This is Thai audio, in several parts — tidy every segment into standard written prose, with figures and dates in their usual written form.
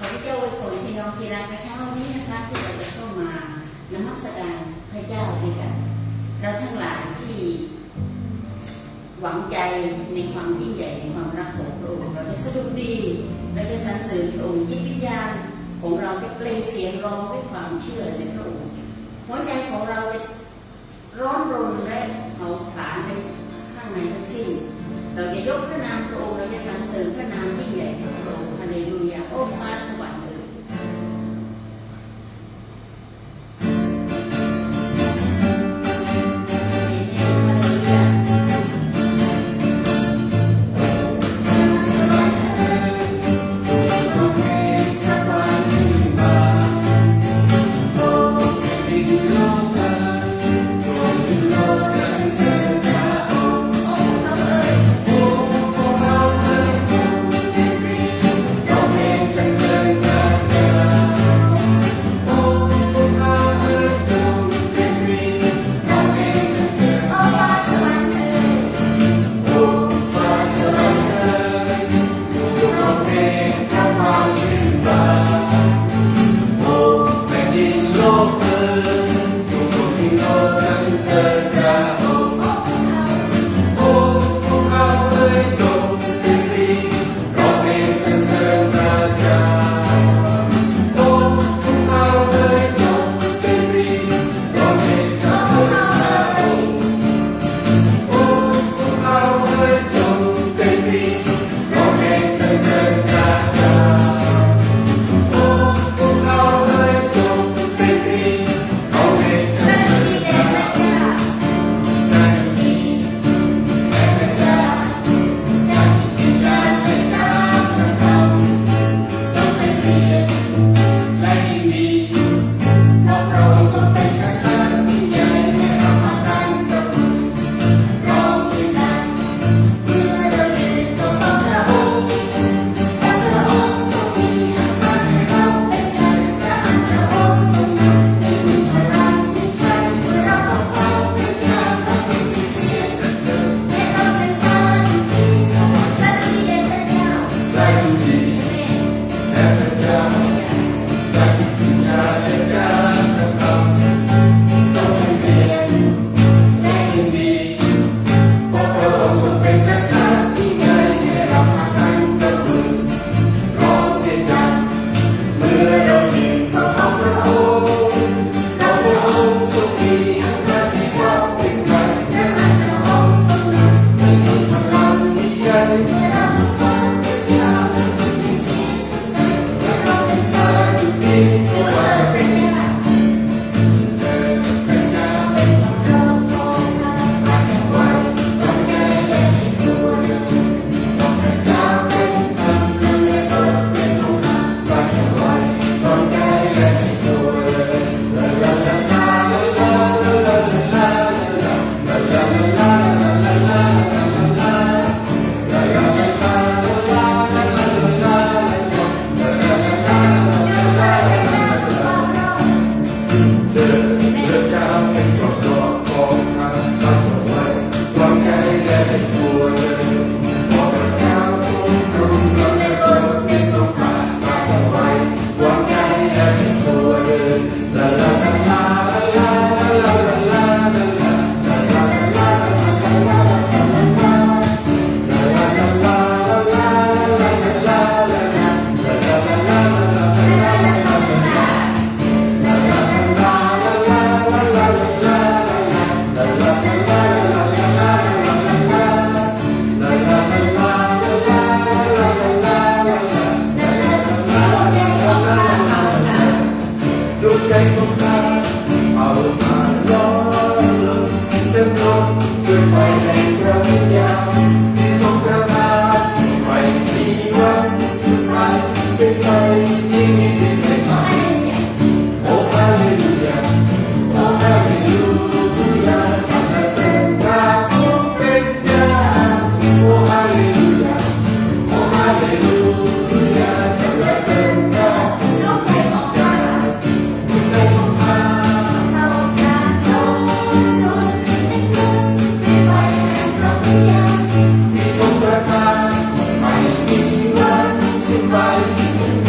ขอพระเจ้าอวยพรพี่น้องที่รักในเช้านี้นะคะที่เราจะเข้ามานมัสการพระเจ้าด้วยกันเราทั้งหลายที่หวังใจในความยิ่งใหญ่ในความรักของพระองค์เราจะสะดุดดีเราจะสรรเสริญพระองค์จิตวิญญาณของเราจะเปล่งเสียงร้องด้วยความเชื่อในพระองค์หัวใจของเราจะร้อนรนและเผาผลาญในข้างในทั้งสิ้นเราจะยกพระนามพระองค์เราจะสรรเสริญพระนามยิ่งใหญ่ของพระองค์ฮาเลลูยาโอ้ฟ้าสวรรค์เลย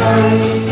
ไป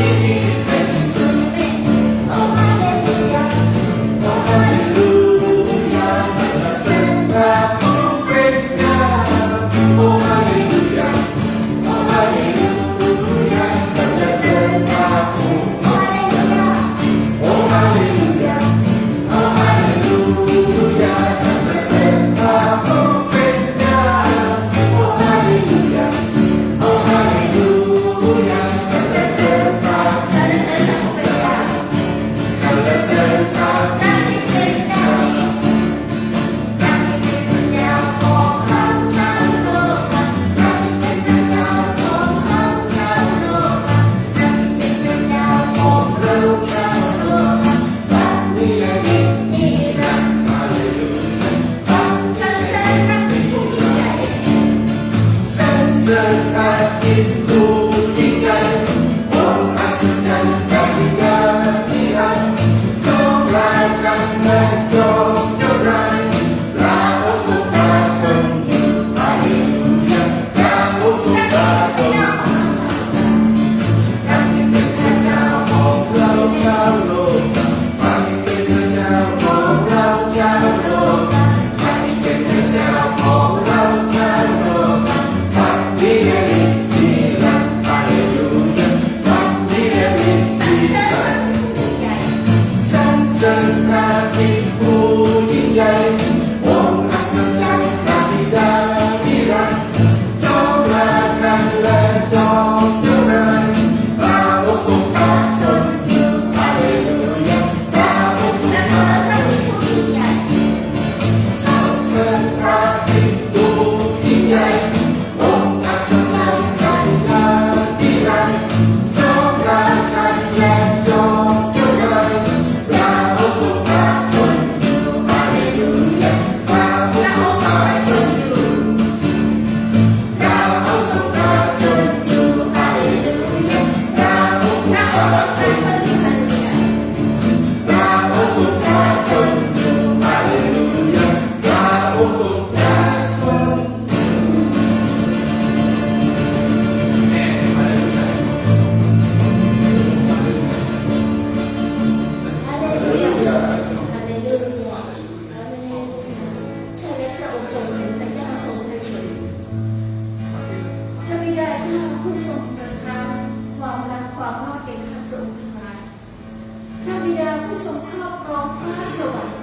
ผู้ทรงครอบครองฟ้าสวรรค์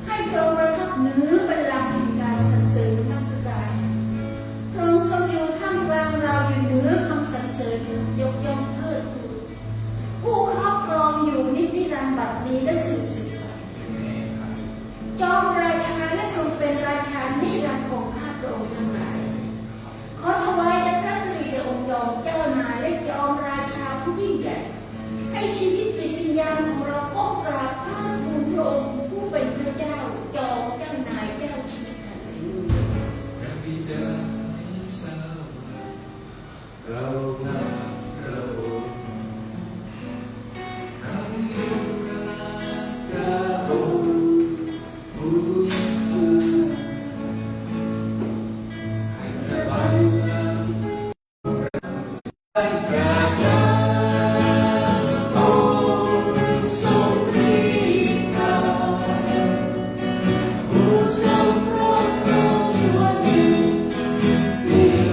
ให้พระองค์ประทับเหนือบัลลังก์แห่งการสรรเสริญนมัสการพระองค์ทรงอยู่ท่ามกลางเราอยู่เหนือคำสรรเสริญยกย่องเทิดทูนผู้ครอบครองอยู่นิจนิรันดร์บัดนี้และสืบไปจอมราชาและทรงเป็นราชานิรันดร์ของข้าพระองค์ทั้งหลายขอถวายแด่พระสิริแด่องค์จอมเจ้านายและจอมราชาผู้ยิ่งใหญ่ให้ชีวิตจิตวิญญาณของเราก้มกราบเทิดทูนพระองค์ผู้เป็นพระเจ้าจอมเจ้านายเจ้าชีวิตกันเลยลูกเรารักพระองค์เรายกพระองค์บูชาให้พระบัลลังก์ให้พระเจ้าองค์ทรงฤทธาผู้ทรงครอบครองชั่วนิ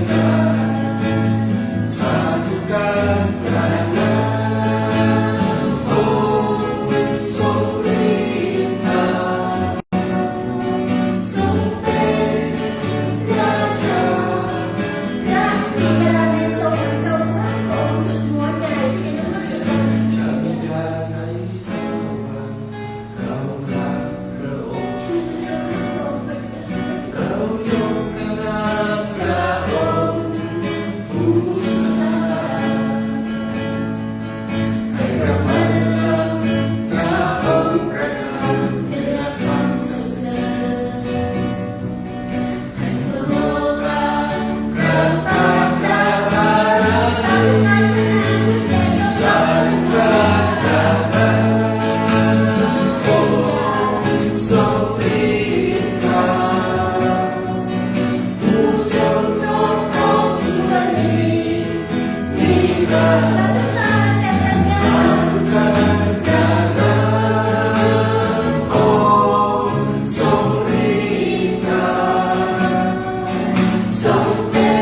รันดร์สาธุการปรารถนาองค์ทรงฤทธาทรงเป็นราชารักบิดาในสวรรค์เรารักพระองค์สุดหัวใจที่นมัสการในจิต พระ วิ บิ ญญาณ ดาในสวรรค์เรารักพระองค์ ช่วยให้เรารักพระองค์เป็นที่รัก เรายกนามพระองค์บูชาให้พระบัลลังก์พระองค์ประทาน เนื้อคำสรรเสริญให้ทั่วโลกา พระตาพระบารมี สาธุการพระเจ้าด้วยใจยก สาธุการพระองค์ทรงฤทธาผู้ทรงครอบครองชั่วนิรันดร์ สาธุการแด่พระเจ้า สาธุการพระนามองค์ทรงฤทธาทรงเป็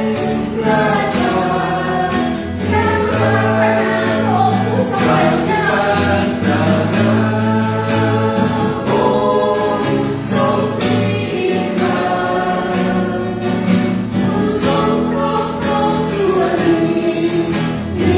นราชา สาธุการพระนามองค์ผู้ทรงเป็นเจ้า พระนามองค์ทรงฤทธาผู้ทรงครอบครองชั่วนิ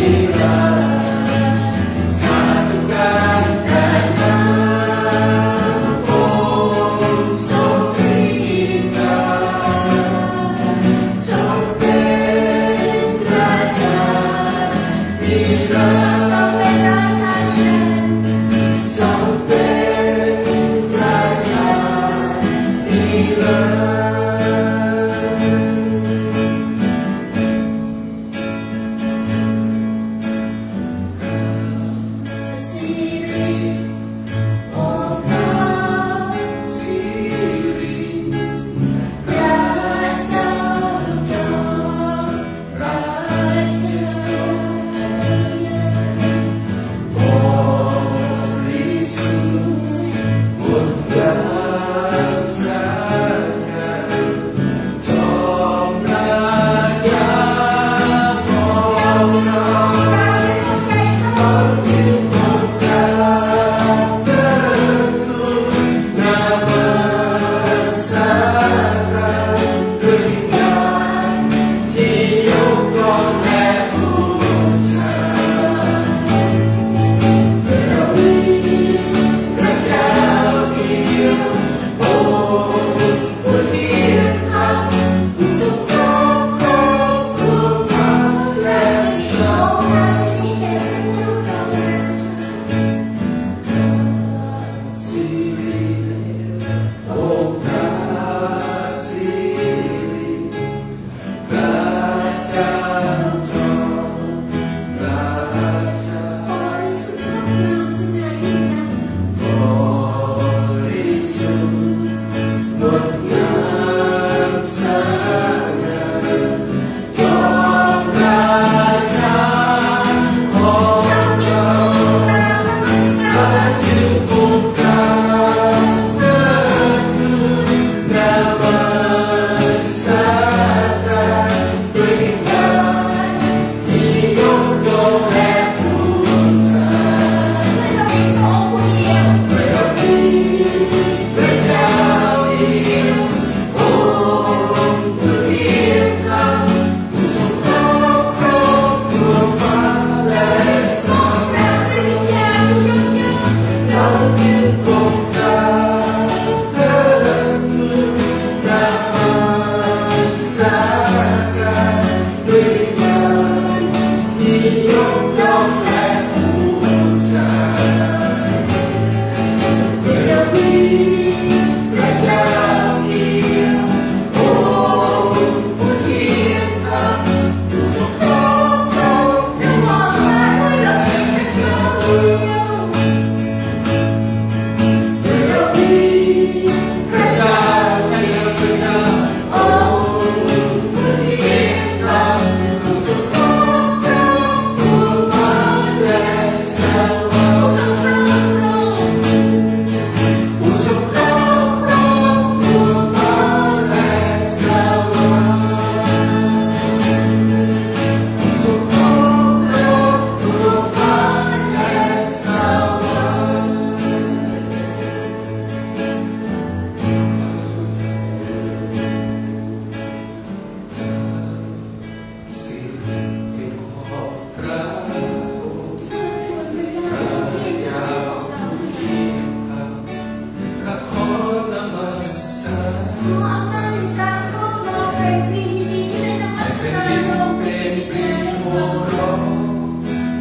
ร้อง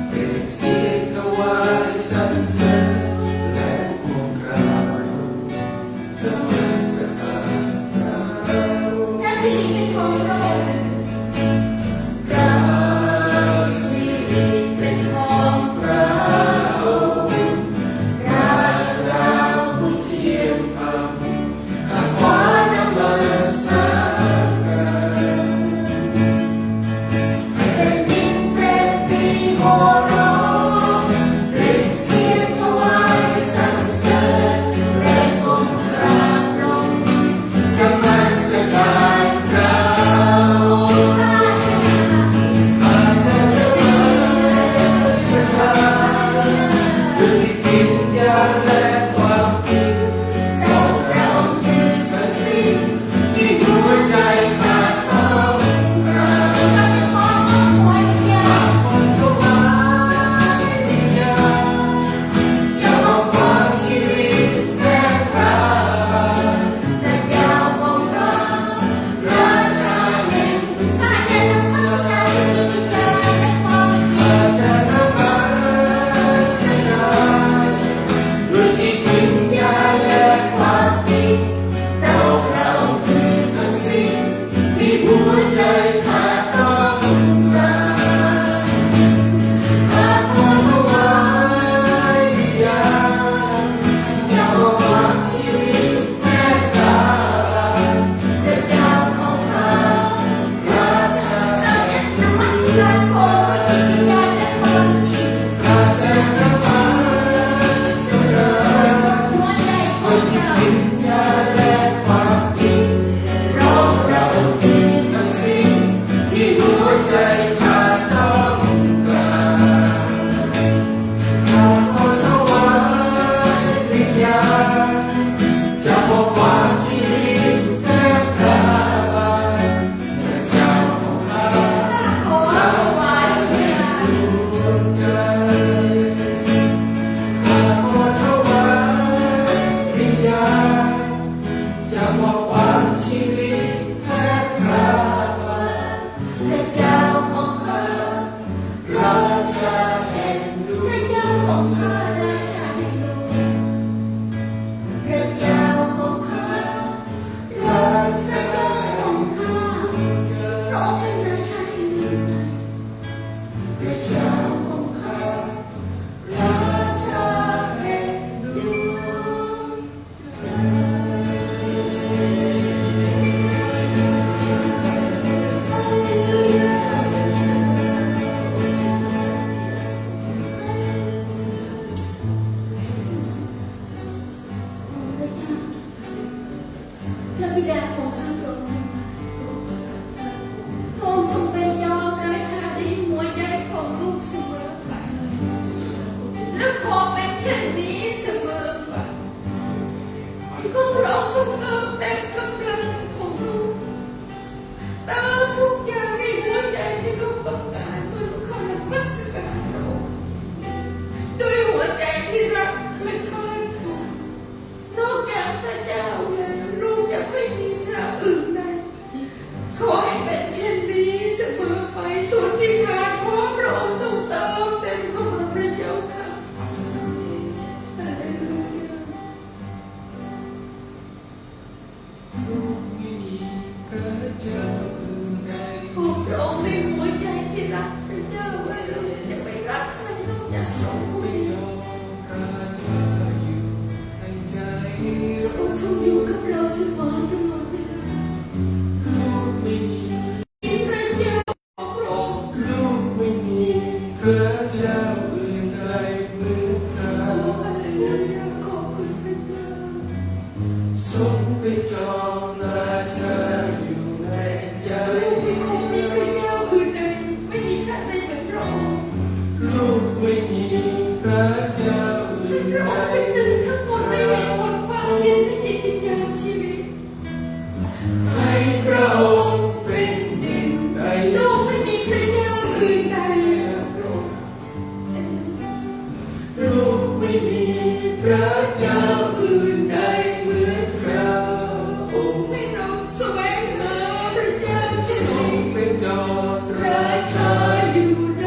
เปล่งเสียงถวายสรรเสริญและวงกราบนมัสการพระองค์ พระสิริเป็นของเรา พระสิริเป็นของพระองค์พระเจ้าผู้เที่ยงธรรมข้าขอนมัสการให้แผ่นดินเป็นปีโห่ร้องเปล่งเสียงถวายสรรเสริญและก้มกราบลงนมัสการพระองค์ ด้วยจิตวิญญาณและความจริงของเราคือพระสิทธิ์ที่หัวใจขาดต้องการคนถวายวิญญาณจะมอบความชีวิตแด่พระพระเจ้าของเราราชาแห่ง ข้าจะนำสักการะที่วิญญาณและความจริ ข้าง จะนมัสการด้วยจิตวิญญาณและความจริงเราคือทั้งสิ้นที่หัวใจขาดต้องการข้าขอถวายวิญญาณจะมอบความชีวิตแด่พระพระเจ้าของข้าราชา เราจะนมัสการพระองค์ด้วยจิตวิญญาณและความจริง ข้าแต่นมัสการ หัวใจของเรา วิญญาณและความจริงเราคือทั้งสิ้นที่หัวใจขาดต้องการข้าขอถวายวิญญาณจะมอบความชีวิตแด่พระบาทพระเจ้าของข้า ขอถวายวิญญาณ ดวงใจข้าขอถวายวิญญาณจะมอบความชีวิตแด่พระบาทพระเจ้าของข้าราชาแห่งดว พระ ง เจ้าของข้าราชาแห่งโลกพระเจ้าของข้า รา พ ชา ระเจ้าของข้าพระองค์เป็นราชาแห่งโลก พระเจ้าของข้าราชาแห่งดวงใจ พระบิดาของข้าพระองค์นั้นพระองค์ทรงเป็นยอมราชาในหัวใจของลูกเสมอไปและขอเป็นเช่นนี้เสมอไปก็พระองค์ทรงเติมเต็มกำลังของลูกเติมทุกอย่างในหัวใจที่ลูกต้องการเมื่อลูกเข้านมัสการพระองค์ด้วยหัวใจที่รักและทอดถวาย นอกจากพระเจ้าแล้วลูกจะไม่มีพระอื่นใดขอให้เป็นเช่นนี้เสมอไปส่วนที่ขาดขอพระองค์ทรงเติมเต็มเข้ามาพระเจ้าค่ะฮาเลลูยา ลูกไม่มีพระเจ้าอื่นใด โอ้พระองค์ในหัวใจที่รักพระเจ้าไว้ลูกจะไม่รักใครนอกจากพระองค์ผู้ ไม่ เดี จ ยว องราชาอยู่ในใจ พระองค์ทรงอยู่กับเราเสมอตลอดเวลา ลูกไม่มี มีพระเจ้าของพระองค์ ลูกไม่มีพระเจ้าอื่นใดเหมือนกั โอ้ น ฮาเลลูยาขอบคุณพระเจ้า ทรงเป็นจอมราชาอยู่ในใจ ไม่คงมีพระเจ้าอื่นใดไม่มีใครในเหมือนพระองค์ ลูกไม่มีพระเจ้าอื่น พระ ใด องค์เป็นหนึ่งทั้งหมดในเหตุผลความคิดและจิตวิญญาณชีวิต ให้พระองค์เป็นหนึ่งใน โลกไม่มีพระเจ้าอื่นใดพระองค์ ลูกไม่มีพระเจ้าอื่นใดเหมือนพระองค์ ให้เราแสวงหาพระเจ้าเช่น ทรง นี้ เป็นจอม ราชาอยู่ใน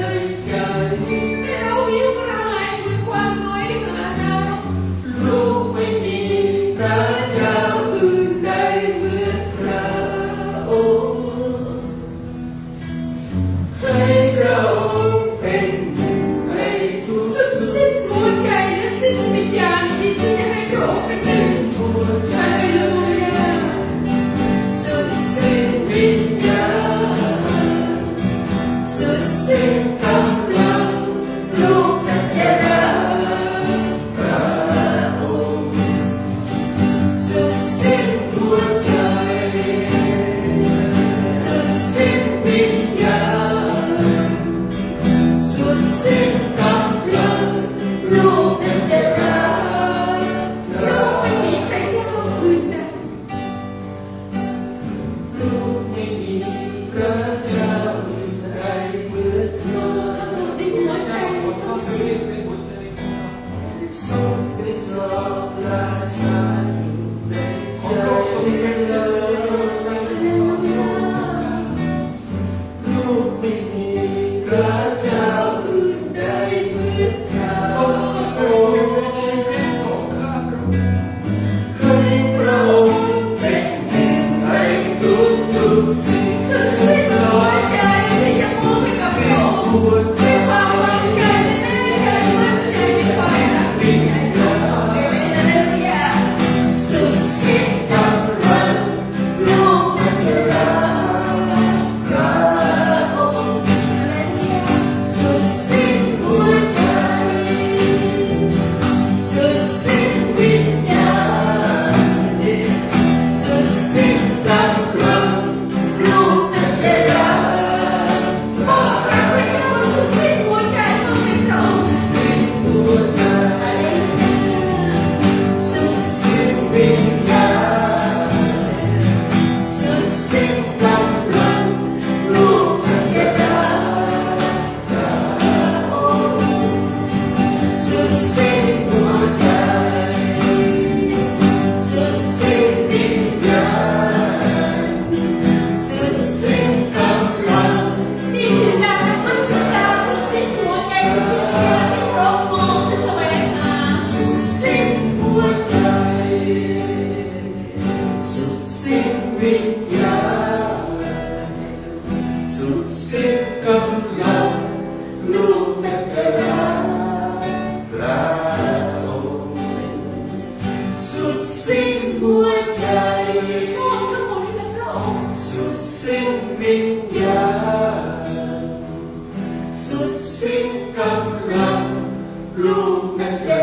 ลูกนั้นจะรักพระองค์สุดสิ้นหัวใจมอบทั้งหมดให้กับพระองค์สุดสิ้นวิญญาณสุดสิ้นกำลังลูกนั้นจะ